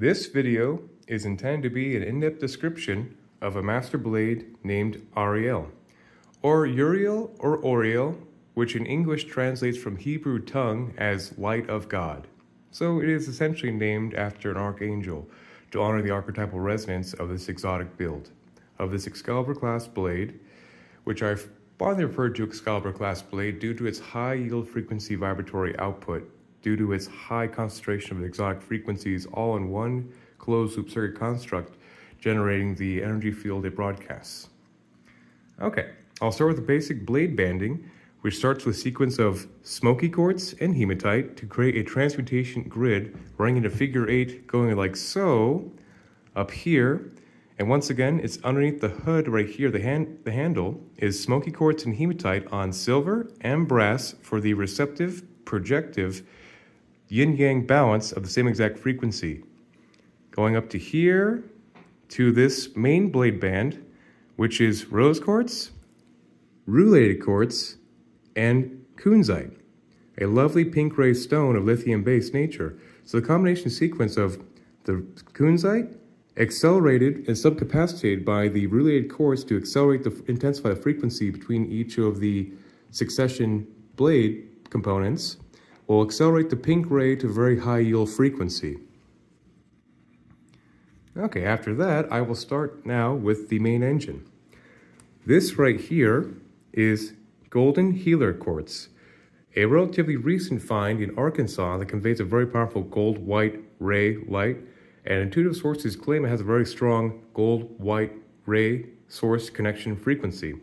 This video is intended to be an in-depth description of a master blade named Ariel, or Uriel or Oriel, which in English translates from Hebrew tongue as light of God. So it is essentially named after an archangel to honor the archetypal resonance of this exotic build, of this Excalibur class blade, which I've fondly referred to Excalibur class blade due to its high yield frequency vibratory output, due to its high concentration of exotic frequencies all in one closed loop circuit construct, generating the energy field it broadcasts. Okay, I'll start with the basic blade banding, which starts with a sequence of smoky quartz and hematite to create a transmutation grid running into figure 8, going like so, up here. And once again, it's underneath the hood right here. The handle is smoky quartz and hematite on silver and brass for the receptive, projective, yin-yang balance of the same exact frequency. Going up to here, to this main blade band, which is rose quartz, rulated quartz, and kunzite, a lovely pink ray stone of lithium-based nature. So the combination sequence of the kunzite, accelerated and subcapacitated by the rulated quartz to intensify the frequency between each of the succession blade components, will accelerate the pink ray to a very high yield frequency. Okay, after that, I will start now with the main engine. This right here is golden healer quartz, a relatively recent find in Arkansas that conveys a very powerful gold-white ray light, and intuitive sources claim it has a very strong gold-white ray source connection frequency,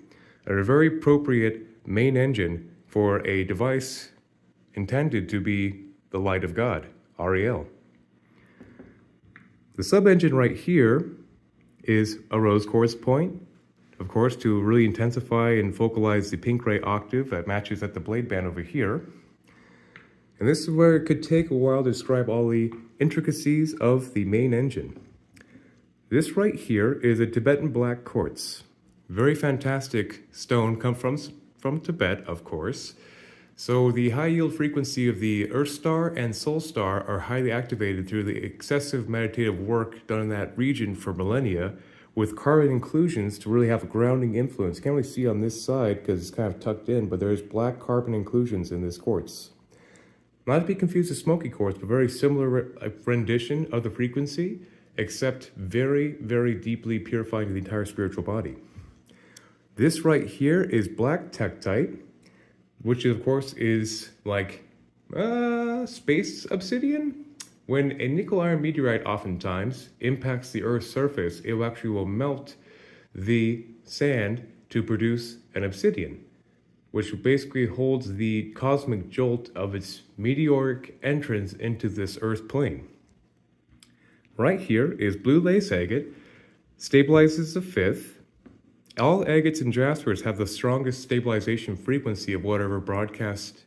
and a very appropriate main engine for a device intended to be the light of God, Ariel. The sub-engine right here is a rose quartz point, of course, to really intensify and focalize the pink ray octave that matches at the blade band over here. And this is where it could take a while to describe all the intricacies of the main engine. This right here is a Tibetan black quartz. Very fantastic stone, come from Tibet, of course. So the high yield frequency of the Earth star and Soul star are highly activated through the excessive meditative work done in that region for millennia, with carbon inclusions to really have a grounding influence. You can't really see on this side because it's kind of tucked in, but there's black carbon inclusions in this quartz. Not to be confused with smoky quartz, but very similar rendition of the frequency, except very, very deeply purifying the entire spiritual body. This right here is black tektite, which of course is like space obsidian. When a nickel iron meteorite oftentimes impacts the Earth's surface, it will melt the sand to produce an obsidian, which basically holds the cosmic jolt of its meteoric entrance into this Earth plane. Right here is blue lace agate, stabilizes the fifth. All agates and jaspers have the strongest stabilization frequency of whatever broadcast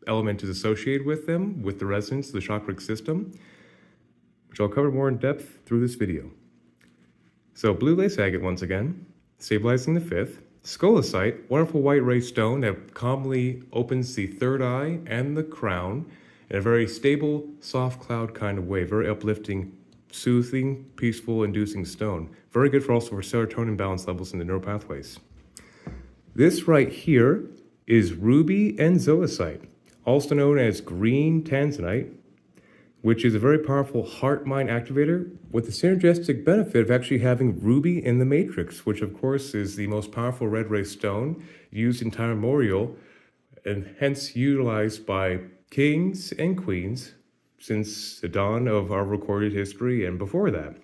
element is associated with them, with the resonance of the chakric system, which I'll cover more in depth through this video. So blue lace agate once again, stabilizing the fifth. Scolecite, wonderful white ray stone that calmly opens the third eye and the crown in a very stable, soft cloud kind of way, very uplifting, soothing, peaceful, inducing stone. Very good for serotonin balance levels in the neural pathways. This right here is ruby and zoisite, also known as green tanzanite, which is a very powerful heart-mind activator with the synergistic benefit of actually having ruby in the matrix, which of course is the most powerful red ray stone used in time immemorial and hence utilized by kings and queens since the dawn of our recorded history and before that.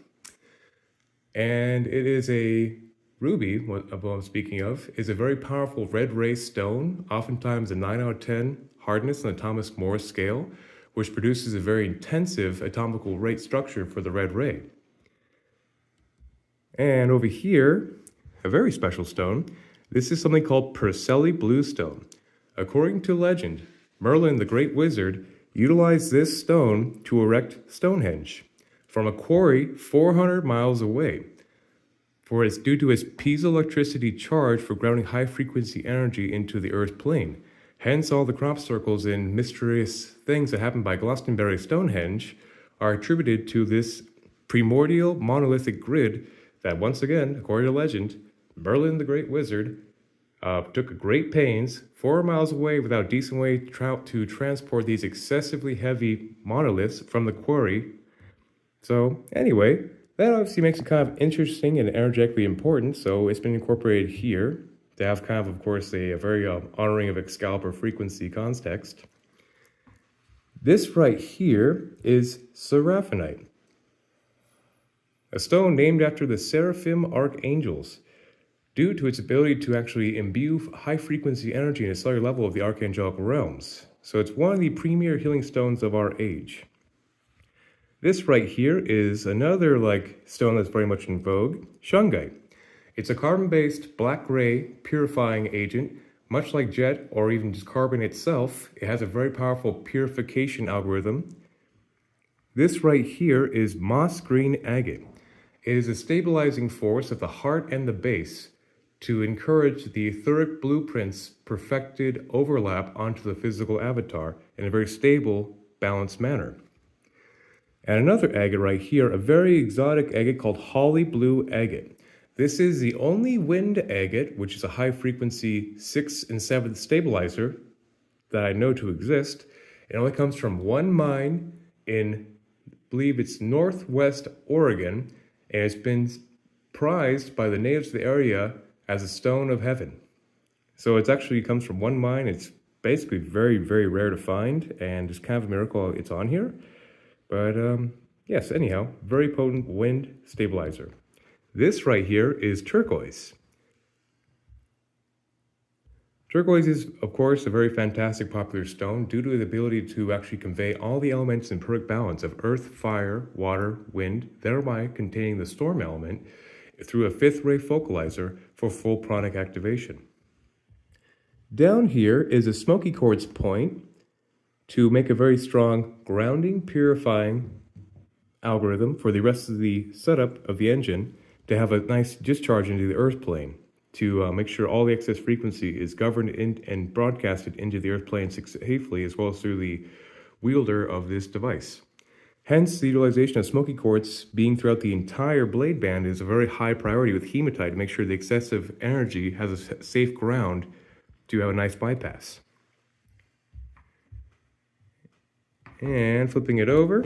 And it is a ruby, what I'm speaking of, is a very powerful red ray stone, oftentimes a 9 out of 10 hardness on the Thomas More scale, which produces a very intensive atomical rate structure for the red ray. And over here, a very special stone. This is something called Perselli Bluestone. According to legend, Merlin the Great Wizard utilized this stone to erect Stonehenge from a quarry 400 miles away, for it's due to its piezoelectricity charge for grounding high-frequency energy into the Earth plane. Hence, all the crop circles and mysterious things that happen by Glastonbury Stonehenge are attributed to this primordial monolithic grid that, once again, according to legend, Merlin the Great Wizard took great pains 4 miles away without a decent way to transport these excessively heavy monoliths from the quarry. So anyway, that obviously makes it kind of interesting and energetically important, so it's been incorporated here to have kind of course, a very honoring of Excalibur frequency context. This right here is seraphinite, a stone named after the seraphim archangels, due to its ability to actually imbue high-frequency energy in a cellular level of the archangelical realms. So it's one of the premier healing stones of our age. This right here is another stone that's very much in vogue, shungite. It's a carbon-based black-gray purifying agent, much like jet or even just carbon itself. It has a very powerful purification algorithm. This right here is moss green agate. It is a stabilizing force at the heart and the base to encourage the etheric blueprint's perfected overlap onto the physical avatar in a very stable, balanced manner. And another agate right here, a very exotic agate called holly blue agate. This is the only wind agate, which is a high-frequency 6th and 7th stabilizer that I know to exist. It only comes from one mine in, I believe it's Northwest Oregon, and it's been prized by the natives of the area as a stone of heaven. So it actually comes from one mine. It's basically very, very rare to find, and it's kind of a miracle it's on here. But yes, anyhow, very potent wind stabilizer. This right here is turquoise. Turquoise is, of course, a very fantastic popular stone due to the ability to actually convey all the elements in perfect balance of earth, fire, water, wind, thereby containing the storm element through a 5th ray focalizer for full pranic activation. Down here is a smoky quartz point to make a very strong grounding, purifying algorithm for the rest of the setup of the engine to have a nice discharge into the earth plane to make sure all the excess frequency is governed and broadcasted into the earth plane safely, as well as through the wielder of this device. Hence, the utilization of smoky quartz being throughout the entire blade band is a very high priority with hematite to make sure the excessive energy has a safe ground to have a nice bypass. And flipping it over,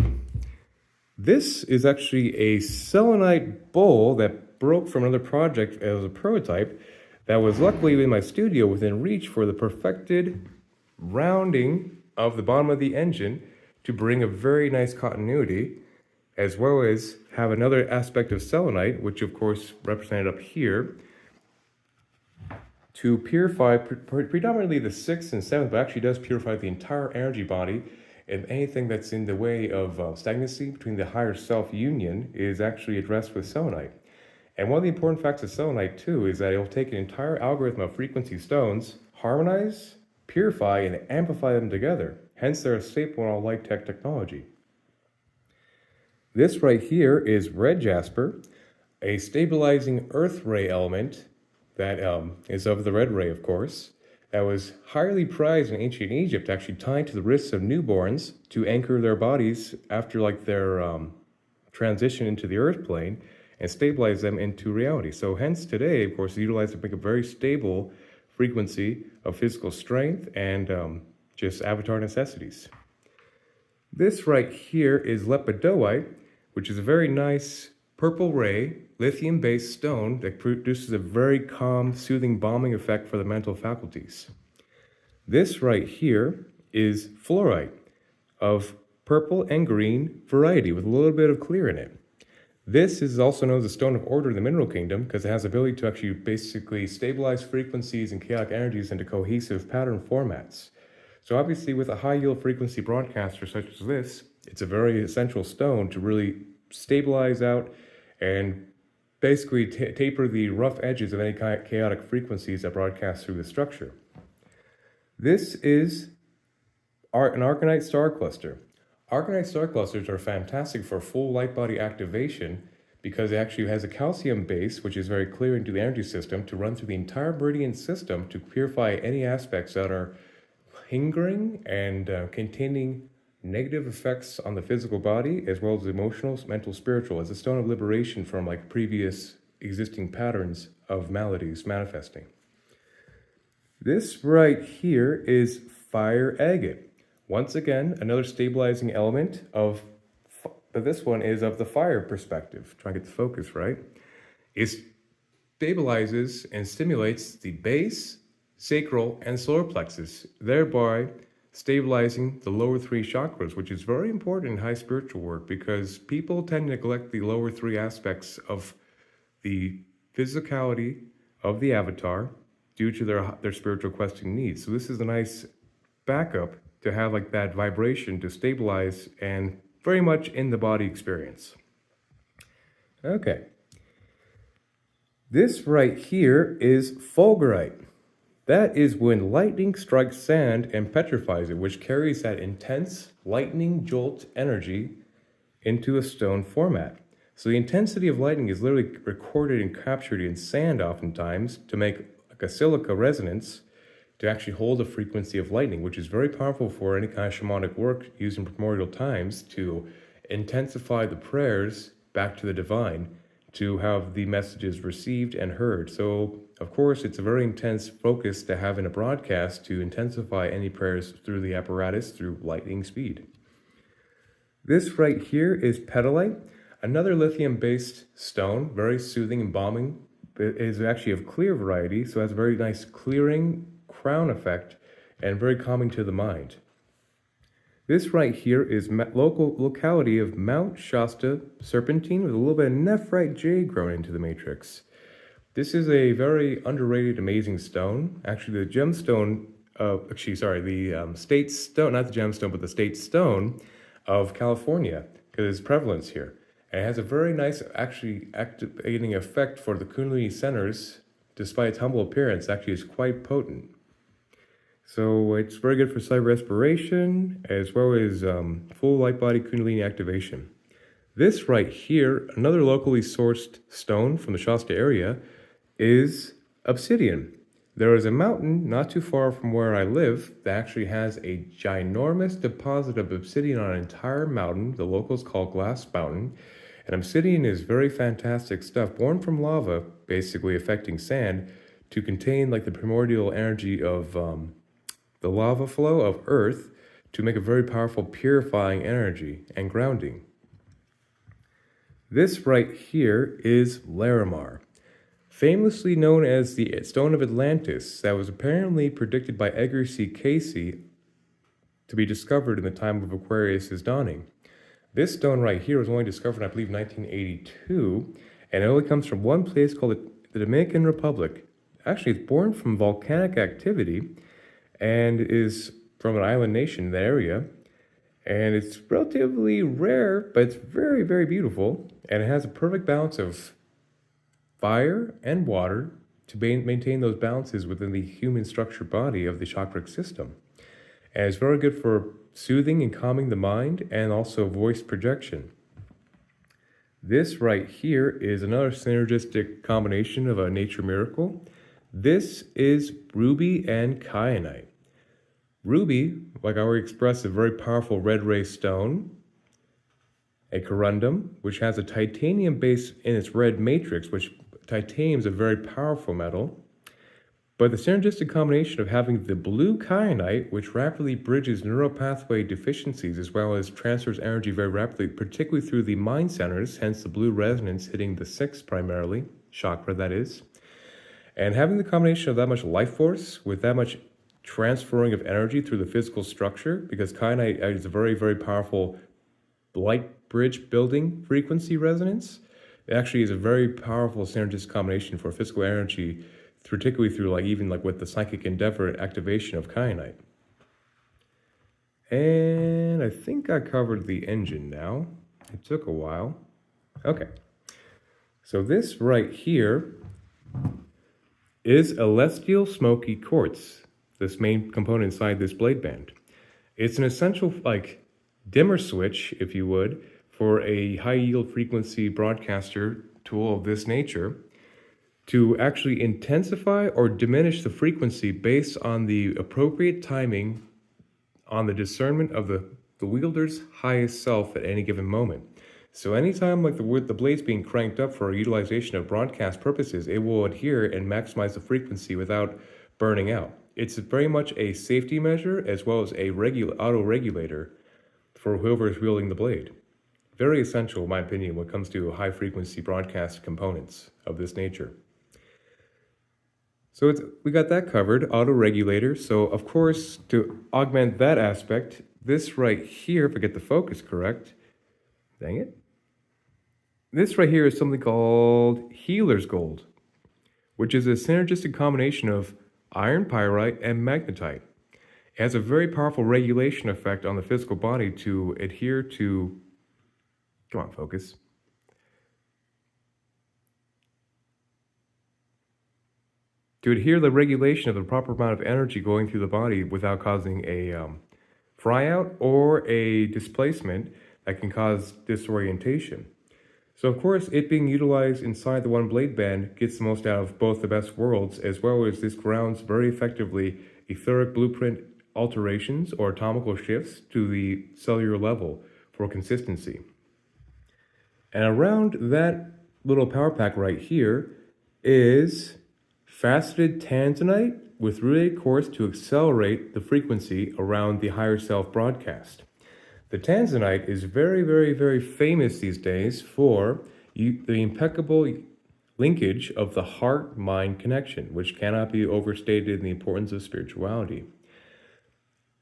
this is actually a selenite bowl that broke from another project as a prototype that was luckily in my studio within reach for the perfected rounding of the bottom of the engine to bring a very nice continuity, as well as have another aspect of selenite, which of course represented up here, to purify predominantly the 6th and 7th, but actually does purify the entire energy body. And anything that's in the way of stagnancy between the higher self union is actually addressed with selenite. And one of the important facts of selenite too is that it will take an entire algorithm of frequency stones, harmonize, purify, and amplify them together. Hence, they're a staple in all light tech technology. This right here is red jasper, a stabilizing earth ray element that is of the red ray, of course, that was highly prized in ancient Egypt, actually tied to the wrists of newborns to anchor their bodies after their transition into the earth plane and stabilize them into reality. So hence today, of course, utilized to make a very stable frequency of physical strength and just avatar necessities. This right here is lepidoite, which is a very nice purple ray, lithium-based stone that produces a very calm, soothing, balming effect for the mental faculties. This right here is fluorite of purple and green variety with a little bit of clear in it. This is also known as the stone of order in the mineral kingdom because it has the ability to actually basically stabilize frequencies and chaotic energies into cohesive pattern formats. So obviously with a high yield frequency broadcaster such as this, it's a very essential stone to really stabilize out and basically taper the rough edges of any chaotic frequencies that broadcast through the structure. This is an arcanite star cluster. Arcanite star clusters are fantastic for full light body activation because it actually has a calcium base, which is very clear into the energy system to run through the entire meridian system to purify any aspects that are hindering and containing negative effects on the physical body as well as emotional, mental, spiritual, as a stone of liberation from like previous existing patterns of maladies manifesting. This right here is fire agate. Once again, another stabilizing element of, this one is of the fire perspective. Try to get the focus right. It stabilizes and stimulates the base, sacral, and solar plexus, thereby stabilizing the lower three chakras, which is very important in high spiritual work because people tend to neglect the lower three aspects of the physicality of the avatar due to their spiritual questing needs. So this is a nice backup to have like that vibration to stabilize and very much in the body experience. Okay. This right here is fulgurite. That is when lightning strikes sand and petrifies it, which carries that intense lightning jolt energy into a stone format. So the intensity of lightning is literally recorded and captured in sand oftentimes to make like a silica resonance to actually hold the frequency of lightning, which is very powerful for any kind of shamanic work used in primordial times to intensify the prayers back to the divine, to have the messages received and heard. So, of course, it's a very intense focus to have in a broadcast to intensify any prayers through the apparatus through lightning speed. This right here is petalite, another lithium-based stone, very soothing and balming. It is actually of clear variety, so it has a very nice clearing crown effect and very calming to the mind. This right here is locality of Mount Shasta serpentine with a little bit of nephrite jade grown into the matrix. This is a very underrated, amazing stone. Actually, the gemstone, the state stone, not the gemstone, but the state stone of California, because its prevalence here. And it has a very nice, actually activating effect for the Kundalini centers, despite its humble appearance, actually is quite potent. So it's very good for site respiration, as well as full light body Kundalini activation. This right here, another locally sourced stone from the Shasta area, is obsidian. There is a mountain not too far from where I live that actually has a ginormous deposit of obsidian on an entire mountain. The locals call Glass Mountain. And obsidian is very fantastic stuff, born from lava, basically affecting sand, to contain like the primordial energy of the lava flow of Earth to make a very powerful purifying energy and grounding. This right here is Larimar, famously known as the Stone of Atlantis, that was apparently predicted by Edgar C. Casey to be discovered in the time of Aquarius' dawning. This stone right here was only discovered in, I believe, 1982, and it only comes from one place called the Dominican Republic. Actually, it's born from volcanic activity and is from an island nation in the area. And it's relatively rare, but it's very, very beautiful. And it has a perfect balance of fire and water to maintain those balances within the human structure body of the chakra system. And it's very good for soothing and calming the mind and also voice projection. This right here is another synergistic combination of a nature miracle. This is ruby and kyanite. Ruby, like I already expressed, is a very powerful red ray stone. A corundum, which has a titanium base in its red matrix, which titanium is a very powerful metal. But the synergistic combination of having the blue kyanite, which rapidly bridges neural pathway deficiencies as well as transfers energy very rapidly, particularly through the mind centers, hence the blue resonance hitting the sixth primarily, chakra that is. And having the combination of that much life force with that much transferring of energy through the physical structure, because kyanite is a very, very powerful light bridge building frequency resonance. It actually is a very powerful synergistic combination for physical energy, particularly through even with the psychic endeavor activation of kyanite. And I think I covered the engine now. It took a while. Okay. So this right here is celestial smoky quartz, this main component inside this blade band. It's an essential dimmer switch, if you would, for a high yield frequency broadcaster tool of this nature, to actually intensify or diminish the frequency based on the appropriate timing on the discernment of the the wielder's highest self at any given moment. So anytime like the blade's being cranked up for utilization of broadcast purposes, it will adhere and maximize the frequency without burning out. It's very much a safety measure as well as a auto-regulator for whoever is wielding the blade. Very essential, in my opinion, when it comes to high-frequency broadcast components of this nature. So we got that covered, auto-regulator. So of course, to augment that aspect, this right here, if I get the focus correct, dang it. This right here is something called healer's gold, which is a synergistic combination of iron pyrite and magnetite. It has a very powerful regulation effect on the physical body to adhere to, come on, focus. To adhere to the regulation of the proper amount of energy going through the body without causing a fry out or a displacement that can cause disorientation. So of course, it being utilized inside the one blade band gets the most out of both the best worlds, as well as this grounds very effectively etheric blueprint alterations or atomical shifts to the cellular level for consistency. And around that little power pack right here is faceted tanzanite with related quartz to accelerate the frequency around the higher self broadcast. The tanzanite is very, very, very famous these days for the impeccable linkage of the heart-mind connection, which cannot be overstated in the importance of spirituality.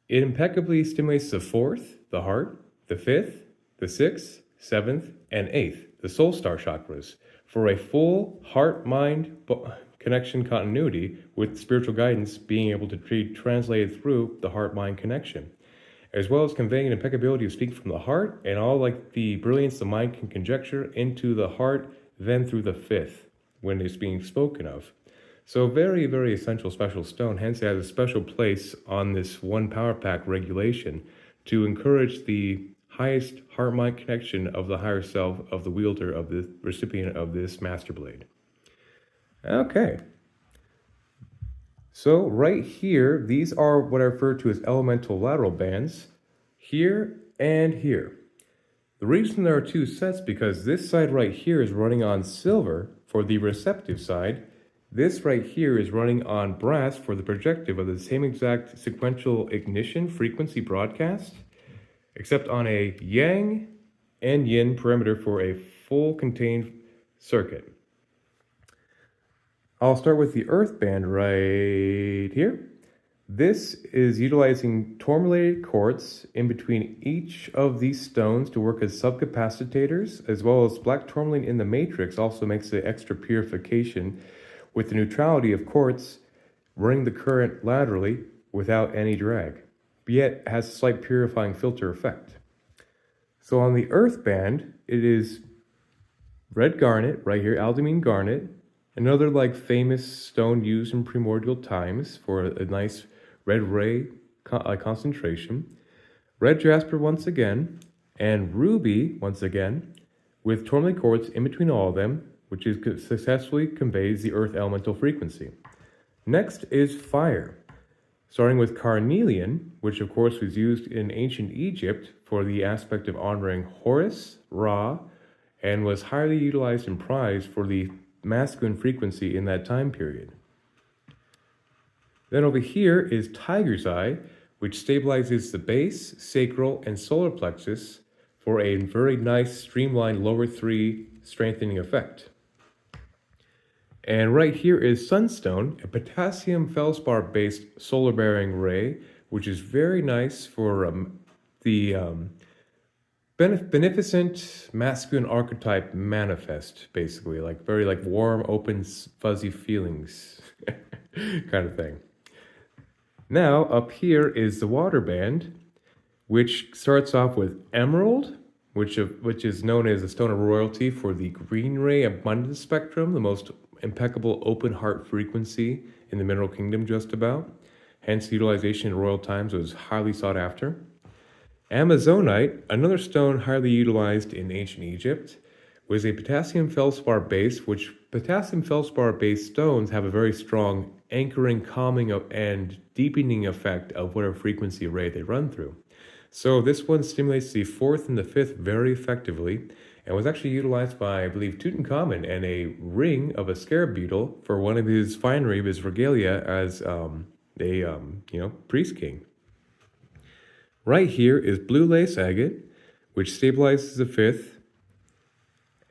It impeccably stimulates the fourth, the heart, the fifth, the sixth, seventh, and eighth, the soul star chakras, for a full heart-mind connection continuity with spiritual guidance being able to be translated through the heart-mind connection, as well as conveying an impeccability of speaking from the heart and all like the brilliance the mind can conjecture into the heart, then through the fifth when it's being spoken of. So very, very essential special stone, hence it has a special place on this one power pack regulation to encourage the highest heart-mind connection of the higher self of the wielder, of the recipient of this master blade. Okay. So right here, these are what I refer to as elemental lateral bands, here and here. The reason there are two sets because this side right here is running on silver for the receptive side. This right here is running on brass for the projective of the same exact sequential ignition frequency broadcast, except on a yang and yin parameter for a full contained circuit. I'll start with the earth band right here. This is utilizing tourmalated quartz in between each of these stones to work as subcapacitators, as well as black tourmaline in the matrix also makes the extra purification with the neutrality of quartz running the current laterally without any drag, but yet has a slight purifying filter effect. So on the earth band, it is red garnet right here, aldemine garnet, another like famous stone used in primordial times for a nice red ray concentration. Red jasper once again, and ruby once again, with tourmaline quartz in between all of them, which successfully conveys the earth elemental frequency. Next is fire, starting with carnelian, which of course was used in ancient Egypt for the aspect of honoring Horus, Ra, and was highly utilized and prized for the masculine frequency in that time period. Then over here is tiger's eye, which stabilizes the base, sacral, and solar plexus for a very nice streamlined lower three strengthening effect. And right here is sunstone, a potassium feldspar based solar bearing ray, which is very nice for the beneficent masculine archetype manifest, basically, like very like warm, open, fuzzy feelings kind of thing. Now up here is the water band, which starts off with emerald, which is known as the stone of royalty for the green ray abundance spectrum, the most impeccable open heart frequency in the mineral kingdom just about. Hence the utilization in royal times was highly sought after. Amazonite, another stone highly utilized in ancient Egypt, was a potassium feldspar base, which potassium feldspar based stones have a very strong anchoring, calming, and deepening effect of whatever frequency array they run through. So this one stimulates the fourth and the fifth very effectively, and was actually utilized by, I believe, Tutankhamun and a ring of a scarab beetle for one of his finery of his regalia as priest king. Right here is blue lace agate, which stabilizes the fifth.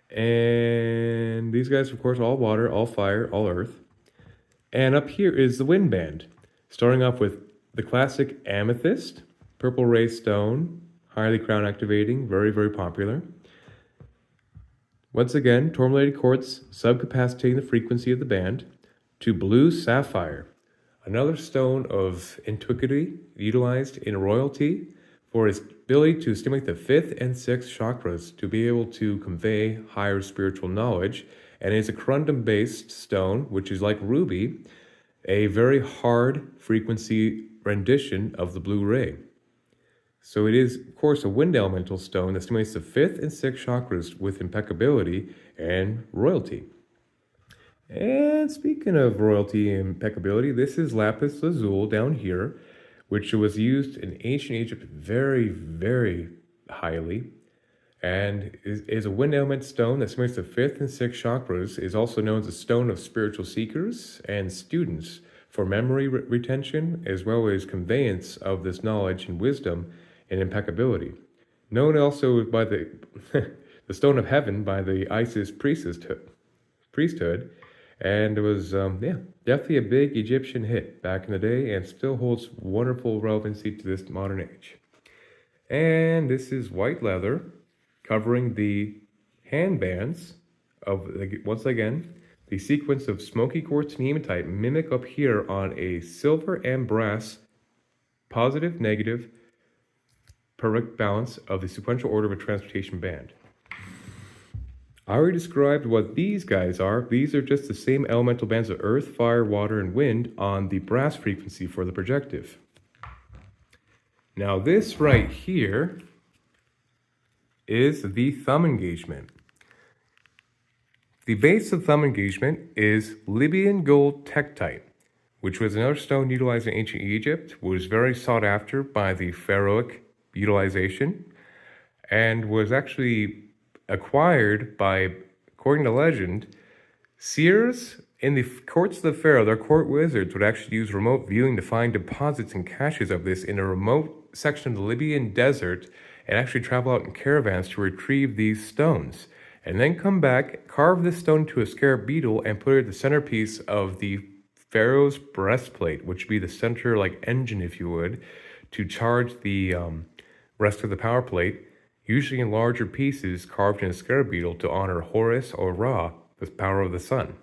And these guys, of course, all water, all fire, all earth. And up here is the wind band, starting off with the classic amethyst, purple ray stone, highly crown activating, very, very popular. Once again, tourmalated quartz subcapacitating the frequency of the band, to blue sapphire, another stone of antiquity utilized in royalty for its ability to stimulate the fifth and sixth chakras to be able to convey higher spiritual knowledge. And it's a corundum-based stone, which is like ruby, a very hard frequency rendition of the blue ray. So it is, of course, a wind elemental stone that stimulates the fifth and sixth chakras with impeccability and royalty. And speaking of royalty and impeccability, this is lapis lazuli down here, which was used in ancient Egypt very, very highly, and is a wind element stone that stimulates the fifth and sixth chakras, is also known as a stone of spiritual seekers and students for memory retention, as well as conveyance of this knowledge and wisdom and impeccability. Known also by the the stone of heaven by the Isis priesthood, and it was definitely a big Egyptian hit back in the day, and still holds wonderful relevancy to this modern age. And this is white leather covering the handbands of, once again, the sequence of smoky quartz and hematite mimic up here on a silver and brass positive, negative, perfect balance of the sequential order of a transmutation band. I already described what these guys are. These are just the same elemental bands of earth, fire, water, and wind on the brass frequency for the projective. Now this right here is the thumb engagement. The base of thumb engagement is Libyan gold tektite, which was another stone utilized in ancient Egypt, was very sought after by the pharaohic utilization, and was actually acquired by, according to legend, seers in the courts of the pharaoh. Their court wizards would actually use remote viewing to find deposits and caches of this in a remote section of the Libyan desert, and actually travel out in caravans to retrieve these stones, and then come back, carve this stone to a scarab beetle, and put it at the centerpiece of the pharaoh's breastplate, which would be the center, like, engine, if you would, to charge the rest of the power plate, usually in larger pieces carved in a scarab beetle to honor Horus or Ra, the power of the sun.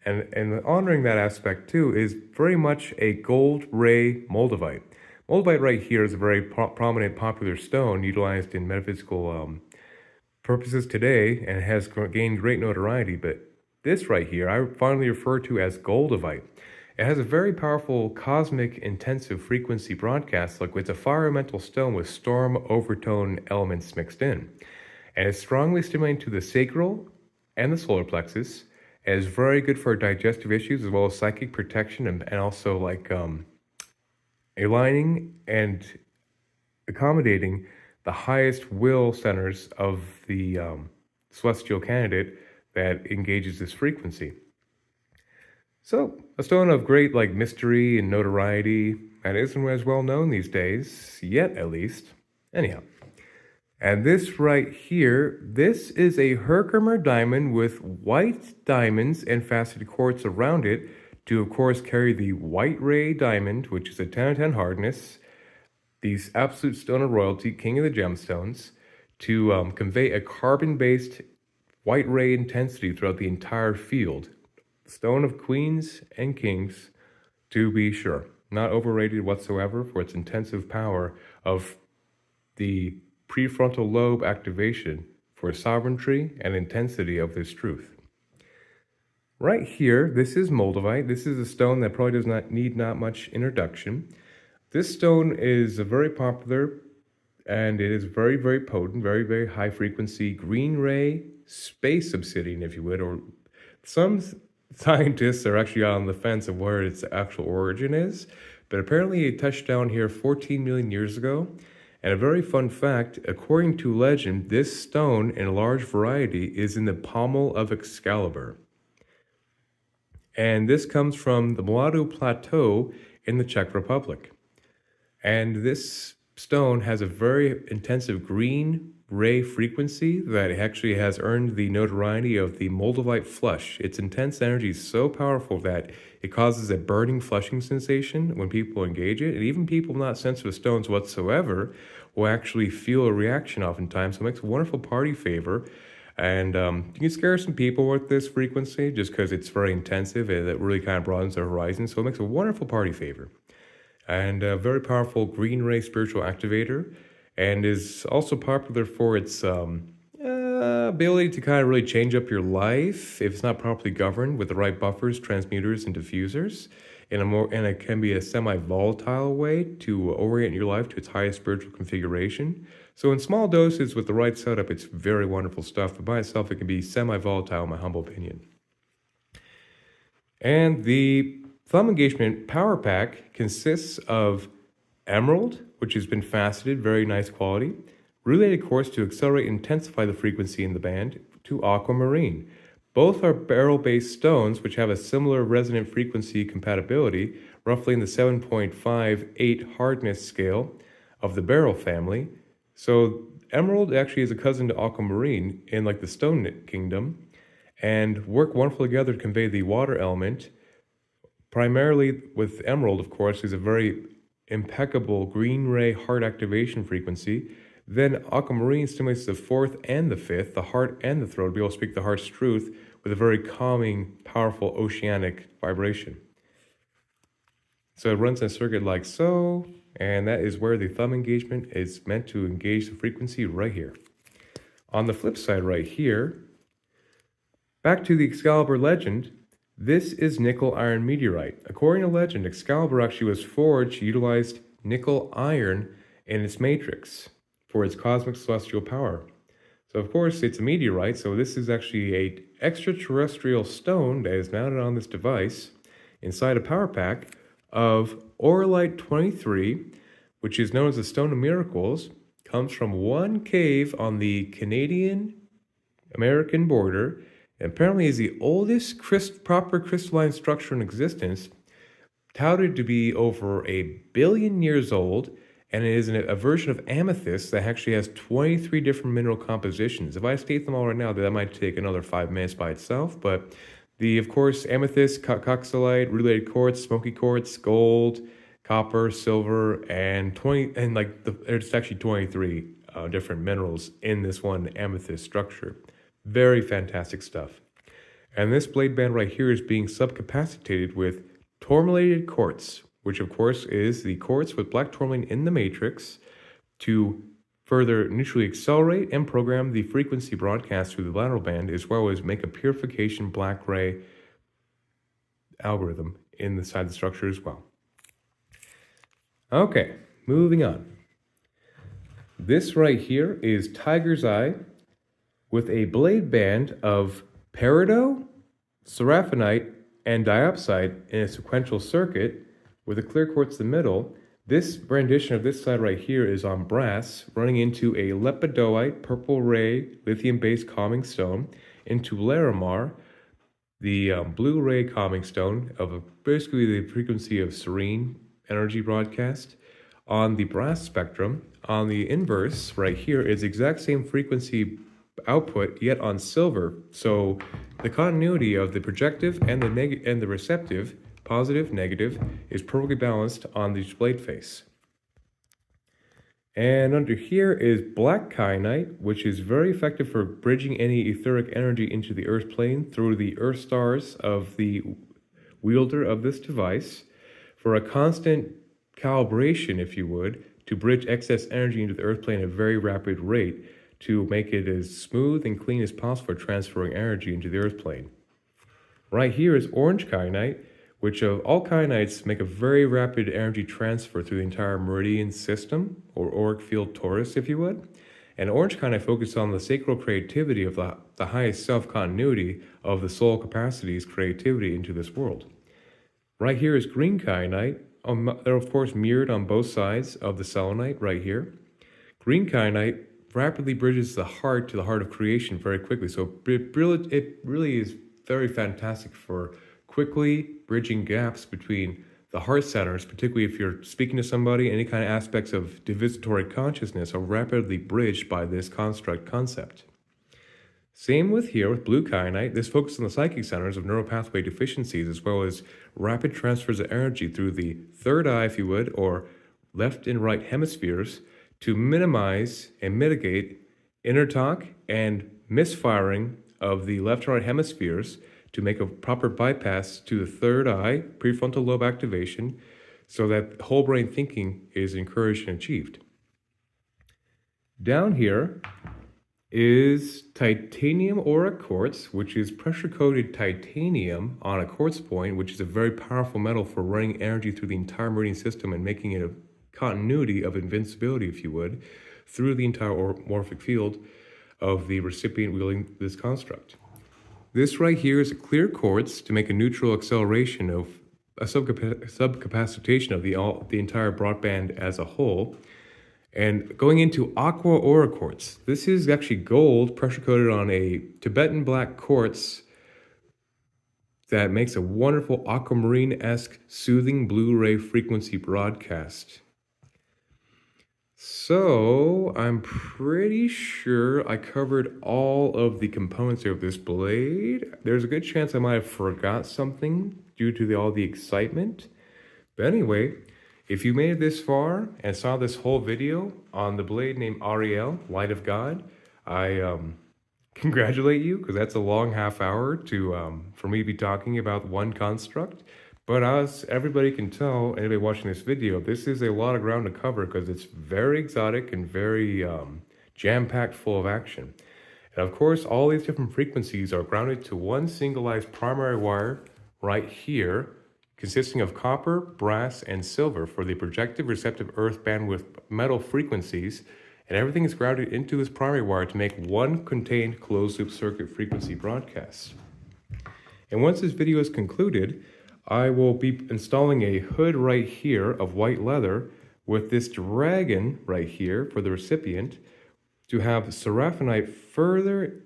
And honoring that aspect too is very much a gold ray moldavite. Moldavite right here is a very prominent popular stone utilized in metaphysical purposes today, and has gained great notoriety. But this right here, I fondly refer to as goldavite. It has a very powerful cosmic intensive frequency broadcast, like it's a fire elemental stone with storm overtone elements mixed in. And it's strongly stimulating to the sacral and the solar plexus, and is very good for digestive issues as well as psychic protection, and also like aligning and accommodating the highest will centers of the celestial candidate that engages this frequency. So, a stone of great mystery and notoriety that isn't as well known these days, yet at least. Anyhow, and this right here, this is a Herkimer diamond with white diamonds and faceted quartz around it to, of course, carry the white ray diamond, which is a 10 out of 10 hardness, the absolute stone of royalty, king of the gemstones, to convey a carbon-based white ray intensity throughout the entire field. Stone of queens and kings, to be sure. Not overrated whatsoever for its intensive power of the prefrontal lobe activation for sovereignty and intensity of this truth. Right here, this is moldavite. This is a stone that probably does not need much introduction. This stone is very popular, and it is very, very potent, very, very high frequency green ray space obsidian, if you would, or some scientists are actually on the fence of where its actual origin is, but apparently it touched down here 14 million years ago, And a very fun fact, according to legend, this stone in a large variety is in the pommel of Excalibur. And this comes from the Mladu Plateau in the Czech Republic. And this stone has a very intensive green ray frequency that actually has earned the notoriety of the Moldavite flush. Its intense energy is so powerful that it causes a burning flushing sensation when people engage it, and even people not sensitive to stones whatsoever will actually feel a reaction oftentimes. So it makes a wonderful party favor. And you can scare some people with this frequency just because it's very intensive and it really kind of broadens their horizon. So it makes a wonderful party favor. And a very powerful green ray spiritual activator, and is also popular for its ability to kind of really change up your life if it's not properly governed with the right buffers, transmuters, and diffusers. And it can be a semi-volatile way to orient your life to its highest spiritual configuration. So in small doses with the right setup, it's very wonderful stuff. But by itself, it can be semi-volatile, in my humble opinion. And the Thumb Engagement Power Pack consists of emerald, which has been faceted, very nice quality, related quartz to accelerate and intensify the frequency in the band, to aquamarine. Both are barrel-based stones, which have a similar resonant frequency compatibility, roughly in the 7.58 hardness scale of the beryl family. So emerald actually is a cousin to aquamarine in like the stone kingdom, and work wonderful together to convey the water element. Primarily with emerald, of course, is a very impeccable green ray heart activation frequency. Then aquamarine stimulates the fourth and the fifth, the heart and the throat, to be able to speak the heart's truth with a very calming, powerful oceanic vibration. So it runs in a circuit like so, and that is where the thumb engagement is meant to engage the frequency right here. On the flip side right here, back to the Excalibur legend, this is nickel iron meteorite. According to legend, Excalibur actually was forged, utilized nickel iron in its matrix for its cosmic celestial power. So of course it's a meteorite, so this is actually a extraterrestrial stone that is mounted on this device inside a power pack of Auralite 23, which is known as the Stone of Miracles, comes from one cave on the Canadian-American border, and apparently is the oldest proper crystalline structure in existence, touted to be over 1 billion years old, and it is a version of amethyst that actually has 23 different mineral compositions. If I state them all right now, that might take another 5 minutes by itself, but of course, amethyst, coxolite, related quartz, smoky quartz, gold, copper, silver, and there's actually 23 different minerals in this one amethyst structure. Very fantastic stuff. And this blade band right here is being subcapacitated with tourmalated quartz, which of course is the quartz with black tourmaline in the matrix to further neutrally accelerate and program the frequency broadcast through the lateral band, as well as make a purification black ray algorithm inside the structure as well. Okay, moving on. This right here is Tiger's Eye with a blade band of peridot, seraphinite, and diopside in a sequential circuit with a clear quartz in the middle. This rendition of this side right here is on brass, running into a lepidoite, purple ray, lithium-based calming stone, into Larimar, the blue ray calming stone of basically the frequency of serene energy broadcast. On the brass spectrum, on the inverse right here is the exact same frequency output, yet on silver. So the continuity of the projective and the receptive, positive, negative, is perfectly balanced on the blade face. And under here is black kyanite, which is very effective for bridging any etheric energy into the earth plane through the earth stars of the wielder of this device for a constant calibration, if you would, to bridge excess energy into the earth plane at a very rapid rate to make it as smooth and clean as possible for transferring energy into the earth plane. Right here is orange kyanite, which of all kyanites make a very rapid energy transfer through the entire meridian system, or auric field torus, if you would. And orange kyanite focuses on the sacral creativity of the highest self-continuity of the soul capacity's creativity into this world. Right here is green kyanite. They're of course mirrored on both sides of the selenite right here. Green kyanite rapidly bridges the heart to the heart of creation very quickly. So it really is very fantastic for quickly bridging gaps between the heart centers, particularly if you're speaking to somebody. Any kind of aspects of divisitory consciousness are rapidly bridged by this construct concept. Same with here with blue kyanite. This focuses on the psychic centers of neural pathway deficiencies, as well as rapid transfers of energy through the third eye, if you would, or left and right hemispheres, to minimize and mitigate inner talk and misfiring of the left and right hemispheres to make a proper bypass to the third eye, prefrontal lobe activation, so that whole brain thinking is encouraged and achieved. Down here is titanium aura quartz, which is pressure-coated titanium on a quartz point, which is a very powerful metal for running energy through the entire meridian system and making it a continuity of invincibility, if you would, through the entire morphic field of the recipient wielding this construct. This right here is a clear quartz to make a neutral acceleration of a subcapacitation of the entire broadband as a whole. And going into aqua aura quartz, this is actually gold pressure coated on a Tibetan black quartz that makes a wonderful aquamarine-esque soothing blue-ray frequency broadcast. So I'm pretty sure I covered all of the components of this blade. There's a good chance I might have forgot something due to all the excitement. But anyway, if you made it this far and saw this whole video on the blade named Ariel, Light of God, I congratulate you, because that's a long half hour for me to be talking about one construct. But as everybody can tell, anybody watching this video, this is a lot of ground to cover because it's very exotic and very jam-packed full of action. And of course, all these different frequencies are grounded to one singleized primary wire right here, consisting of copper, brass, and silver for the projective receptive earth bandwidth metal frequencies, and everything is grounded into this primary wire to make one contained closed-loop circuit frequency broadcast. And once this video is concluded, I will be installing a hood right here of white leather with this dragon right here for the recipient to have seraphonite further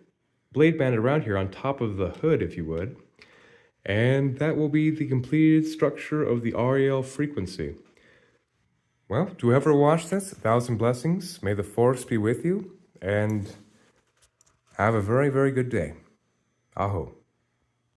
blade banded around here on top of the hood, if you would. And that will be the completed structure of the Ariel frequency. Well, to whoever watched this, 1,000 blessings. May the force be with you, and have a very, very good day. Aho.